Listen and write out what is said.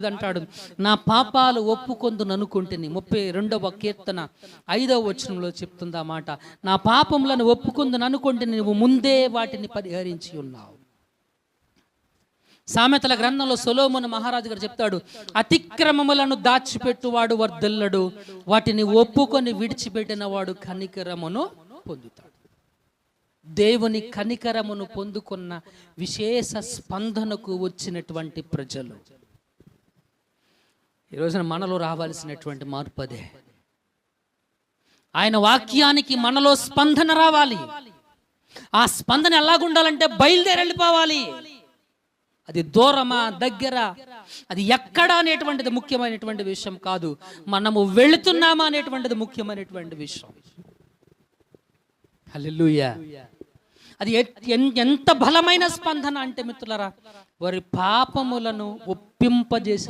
అంటాడు, నా పాపాలు ఒప్పుకొందును అనుకుంటుని. 32వ కీర్తన 5వ వచనంలో చెప్తుంది ఆ మాట. నా పాపములను ఒప్పుకొందును అనుకుంటే నువ్వు ముందే వాటిని పరిహరించి ఉన్నావు. సామెతల గ్రంథంలో సొలొమోను మహారాజు గారు చెప్తాడు, అతిక్రమములను దాచిపెట్టువాడు వర్ధిల్లడు, వాటిని ఒప్పుకొని విడిచిపెట్టిన వాడు కనికరమును పొందుతాడు. దేవుని కనికరమును పొందుకున్న విశేష స్పందనకు వచ్చినటువంటి ప్రజలు. ఈ రోజున మనలో రావాల్సినటువంటి మార్పు అదే. ఆయన వాక్యానికి మనలో స్పందన రావాలి. ఆ స్పందన ఎలాగుండాలంటే బయలుదేరి వెళ్ళిపోవాలి. అది దూరమా దగ్గర, అది ఎక్కడ అనేటువంటిది ముఖ్యమైనటువంటి విషయం కాదు, మనము వెళుతున్నామా అనేటువంటిది ముఖ్యమైనటువంటి విషయం. హల్లెలూయా. అది ఎంత బలమైన స్పందన అంటే మిత్రులారా, వారి పాపములను ఒప్పింపజేసిన